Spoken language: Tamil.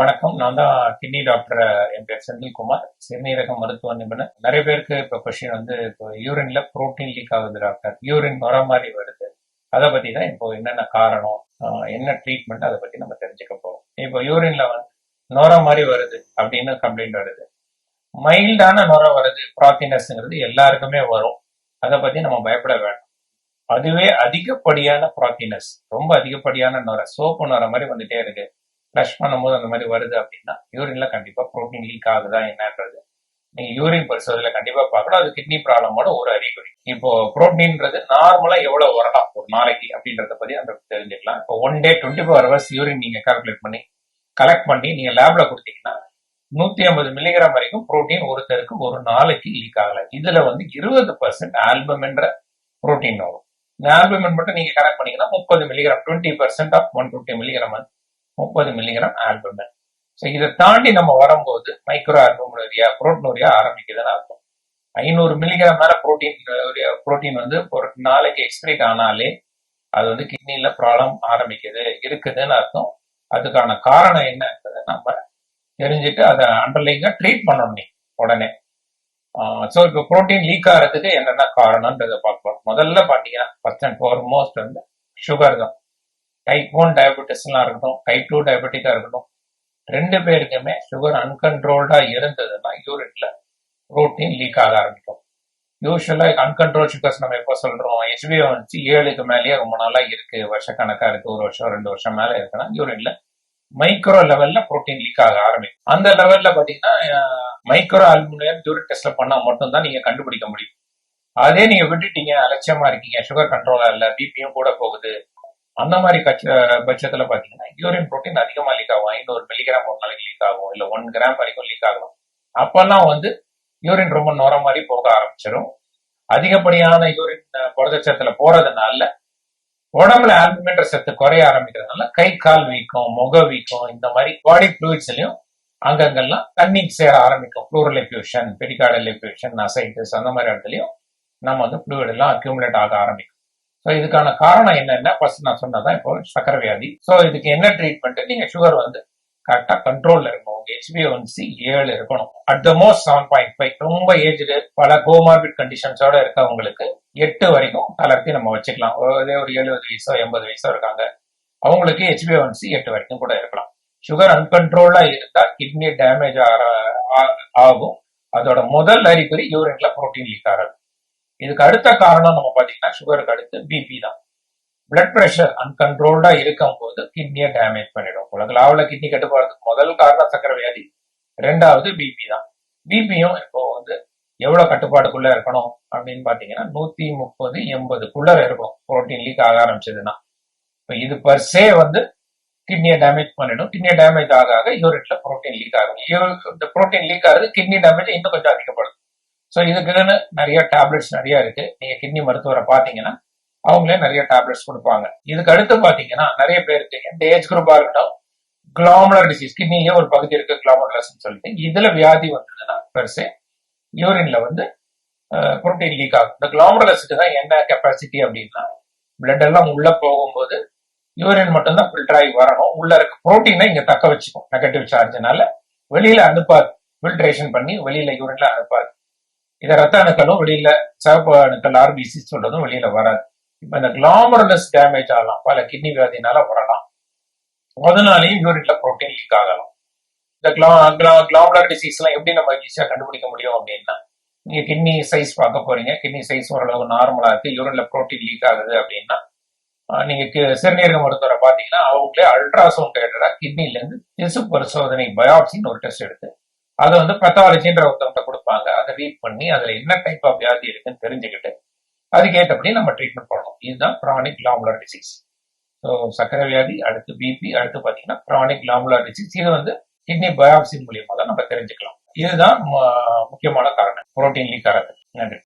வணக்கம். நான் தான் கிட்னி டாக்டர். என் பேர் செந்தில்குமார், சிறுநீரக மருத்துவ நிபுணர். நிறைய பேருக்கு இப்போ கொஸ்டின் வந்து இப்போ யூரின்ல புரோட்டீன் லீக் ஆகுது டாக்டர், யூரின் நுர மாதிரி வருது. அதை பத்தி தான் இப்போ என்னென்ன காரணம், என்ன ட்ரீட்மெண்ட், அதை பத்தி நம்ம தெரிஞ்சுக்க போறோம். இப்போ யூரின்ல வந்து நுர மாதிரி வருது அப்படின்னு கம்ப்ளைண்ட் வருது. மைல்டான நுர வருது, ப்ராத்தினஸ்ங்கிறது எல்லாருக்குமே வரும். அதை பத்தி நம்ம பயப்பட வேண்டாம். அதுவே அதிகப்படியான ப்ராத்தினஸ், ரொம்ப அதிகப்படியான நுர, சோப்பு நுர மாதிரி வந்துட்டே இருக்கு, ஃப்ளஷ் பண்ணும்போது அந்த மாதிரி வருது அப்படின்னா யூரின்ல கண்டிப்பா புரோட்டீன் லீக் ஆகுதா என்னன்றது நீங்க யூரின் பரிசோதனையில கண்டிப்பா பார்க்கணும். அது கிட்னி ப்ராப்ளமோட ஒரு அறிகுறி. இப்போ புரோட்டீன்றது நார்மலா எவ்வளவு வரலாம் ஒரு நாளைக்கு அப்படின்றத பத்தி நம்ம தெரிஞ்சுக்கலாம். இப்போ 1 day 24 hours யூரின் நீங்க கால்குலேட் பண்ணி கலெக்ட் பண்ணி நீங்க லேப்ல கொடுத்தீங்கன்னா 150 மில்லிகிராம் வரைக்கும் புரோட்டீன் ஒருத்தருக்கு ஒரு நாளைக்கு லீக் ஆகல. இதுல வந்து 20% ஆல்புமின்ற புரோட்டீன் வரும். இந்த ஆல்புமின் மட்டும் நீங்க கலெக்ட் பண்ணீங்கன்னா 30 milligram, 20% of 150 milligram 30 milligram albumin. So இதை தாண்டி நம்ம வரும்போது மைக்ரோ ஆல்புமினுரியா, புரோட்டீனுரியா ஆரம்பிக்குதுன்னு அர்த்தம். 500 மில்லிகிராம் மேல புரோட்டீன் வந்து ஒரு நாளைக்கு எக்ஸ்கிரீட் ஆனாலே அது வந்து கிட்னில ப்ராப்ளம் இருக்குதுன்னு அர்த்தம். அதுக்கான காரணம் என்னன்றதை நம்ம தெரிஞ்சுட்டு அதை அண்டர்லைங்க ட்ரீட் பண்ணணும் உடனே. ஸோ இப்போ புரோட்டீன் லீக் ஆகிறதுக்கு என்னென்ன காரணம்ன்றதை பார்க்கலாம். முதல்ல பார்த்தீங்கன்னா ஃபர்ஸ்ட் அண்ட் ஃபார்மோஸ்ட் வந்து சுகர் தான். டைப் 1 டயபெட்டிஸ்லாம் இருக்கட்டும், டைப் 2 டயபெட்டிக்கா இருக்கட்டும், 2 பேருக்குமே சுகர் அன்கண்ட்ரோல்டா இருந்ததுன்னா யூரின்ல புரோட்டீன் லீக் ஆக ஆரம்பிக்கும். யூஸ்வலா அன்கண்ட்ரோல் சுகர்ஸ் நம்ம எப்போ சொல்றோம், HbA1c 7க்கு மேலேயே ரொம்ப நாளா இருக்கு, வருஷக்கணக்கா இருக்கு, 1 வருஷம் 2 வருஷம் மேல இருக்குன்னா யூரின்ல மைக்ரோ லெவல்ல புரோட்டீன் லீக் ஆக ஆரம்பிக்கும். அந்த லெவல்ல பாத்தீங்கன்னா மைக்ரோ ஆல்புமின் யூரின் டெஸ்ட்ல பண்ணா மட்டும்தான் நீங்க கண்டுபிடிக்க முடியும். அதே நீங்க விட்டுட்டீங்க, அலட்சியமா இருக்கீங்க, சுகர் கண்ட்ரோலா இல்ல, பிபியும் கூட போகுது, அந்த மாதிரி பட்சத்துல பாத்தீங்கன்னா யூரின் புரோட்டீன் அதிகமா லீக் ஆகும். 500 மில்லிகிராம் ஒரு நாளைக்கு லீக் ஆகும், இல்ல 1 கிராம் வரைக்கும் லீக் ஆகும். அப்பெல்லாம் வந்து யூரின் ரொம்ப நுர மாதிரி போக ஆரம்பிச்சிடும். அதிகப்படியான யூரின் புரதச்சத்துல போறதுனால உடம்புல ஆல்புமின்ற சத்து குறைய ஆரம்பிக்கிறதுனால கை கால் வீக்கம், முக வீக்கம், இந்த மாதிரி பாடி ஃப்ளூயிட்ஸ்லயும் அங்கங்கெல்லாம் தண்ணி சேர ஆரம்பிக்கும். ப்ளூரல் எஃப்யூஷன், பெரிகார்டல் எஃப்யூஷன், அசைட்டிஸ், அந்த மாதிரி இடத்துலயும் நம்ம வந்து ஃப்ளூயிட் எல்லாம் அக்யூமுலேட் ஆக ஆரம்பிக்கும். ஸோ இதுக்கான காரணம் என்னன்னா ஃபர்ஸ்ட் நான் சொன்னதான் இப்போ சக்கரை வியாதி. ஸோ இதுக்கு என்ன ட்ரீட்மெண்ட், நீங்க சுகர் வந்து கரெக்டா கண்ட்ரோல்ல இருக்கணும். உங்க HbA1c 7 இருக்கணும். At the most 7.5. ரொம்ப ஏஜ்டு, பல கோமார்பிட் கண்டிஷன்ஸோட இருக்கவங்களுக்கு 8 வரைக்கும் தளர்த்தி நம்ம வச்சுக்கலாம். ஒரே ஒரு 70 வயசோ 80 வயசோ இருக்காங்க, அவங்களுக்கு HbA1c 8 வரைக்கும் கூட இருக்கலாம். சுகர் அன்கண்ட்ரோல்டா இருந்தா கிட்னி டேமேஜ் ஆகும். அதோட முதல் அறிகுறி யூரின்ல புரோட்டீன் லீக் ஆகிறது. இதுக்கு அடுத்த காரணம் நம்ம பாத்தீங்கன்னா சுகருக்கு அடுத்து பிபி தான். பிளட் பிரஷர் அன்கண்ட்ரோல்டா இருக்கும் போது கிட்னியை டேமேஜ் பண்ணிடும். உலகளாவில் கிட்னி கட்டுப்பாடுறதுக்கு முதல் காரணம் சக்கரை வியாதி, 2வது பிபி தான். பிபியும் இப்போ வந்து எவ்வளவு கட்டுப்பாடுக்குள்ள இருக்கணும் அப்படின்னு பாத்தீங்கன்னா 130-80க்குள்ள இருக்கும் புரோட்டீன் லீக் ஆக ஆரம்பிச்சதுன்னா. இப்போ இது பர்சே வந்து கிட்னியை டேமேஜ் பண்ணிடும். கிட்னி டேமேஜ் ஆக யூரின்ல புரோட்டீன் லீக் ஆகும். இந்த புரோட்டீன் லீக் ஆகுது, கிட்னி டேமேஜ் இன்னும் கொஞ்சம் அதிகப்படுது. ஸோ இதுக்குன்னு நிறைய டேப்லெட்ஸ் நிறைய இருக்கு. நீங்க கிட்னி மருத்துவரை பாத்தீங்கன்னா அவங்களே நிறைய டேப்லெட்ஸ் கொடுப்பாங்க. இதுக்கு அடுத்து பாத்தீங்கன்னா நிறைய பேருக்கு எந்த ஏஜ் குரூப்பா இருக்கட்டும், கிளாமுலர் டிசீஸ், கிட்னிலேயே ஒரு பகுதி இருக்கு கிளாமுலர்ஸ் சொல்லிட்டு, இதுல வியாதி வந்ததுன்னா பெருசே யூரின்ல வந்து புரோட்டீன் லீக் ஆகும். இந்த கிளாமுலர்ஸுக்கு தான் என்ன கெப்பாசிட்டி அப்படின்னா, பிளட் எல்லாம் உள்ள போகும்போது யூரின் மட்டும்தான் ஃபில்டர் ஆகி வரணும். உள்ள இருக்க புரோட்டீனை இங்க தக்க வச்சுக்கும். நெகட்டிவ் சார்ஜ்னால வெளியில அனுப்பாது, ஃபில்ட்ரேஷன் பண்ணி வெளியில யூரின்ல அனுப்பாது. இதை ரத்த அணுக்களும் வெளியில, சிவப்பு அணுக்கள் RBC சொல்றதும் வெளியில வராது. இப்ப இந்த கிளாமரலஸ் டேமேஜ் ஆகலாம், பல கிட்னி வியாதினால வரலாம். அதனாலேயும் யூரின்ல புரோட்டீன் லீக் ஆகலாம். இந்த கிளாமுலர் டிசீஸ் எல்லாம் எப்படி நம்ம ஈஸியா கண்டுபிடிக்க முடியும் அப்படின்னா, நீங்க கிட்னி சைஸ் பார்க்க போறீங்க, கிட்னி சைஸ் ஓரளவு நார்மலா இருக்கு, யூரின்ல புரோட்டீன் லீக் ஆகுது அப்படின்னா நீங்க சிறுநீரக மருத்துவரை பாத்தீங்கன்னா அவங்களே அல்ட்ராசவுண்ட் ரிலேட்டடா கிட்னில இருந்து திசு பரிசோதனை பயாப்சின்னு ஒரு டெஸ்ட் எடுத்து அதை வந்து பெத்தாலஜின்ற ஒருத்தவங்க கொடுப்பாங்க. அதை ரீட் பண்ணி அதுல என்ன டைப் ஆஃப் வியாதி இருக்குன்னு தெரிஞ்சுக்கிட்டு அதுக்கேற்றபடி நம்ம ட்ரீட்மெண்ட் பண்ணணும். இதுதான் கிரானிக் கிளாமுலர் டிசீஸ். ஸோ சக்கரை வியாதி, அடுத்து பிபி, அடுத்து பாத்தீங்கன்னா கிரானிக் கிளாமுலர் டிசீஸ். இது வந்து கிட்னி பயாப்சி மூலியமா தான் நம்ம தெரிஞ்சுக்கலாம். இதுதான் முக்கியமான காரணம் புரோட்டீன் லீக் ஆகிறதுக்கு. நன்றி.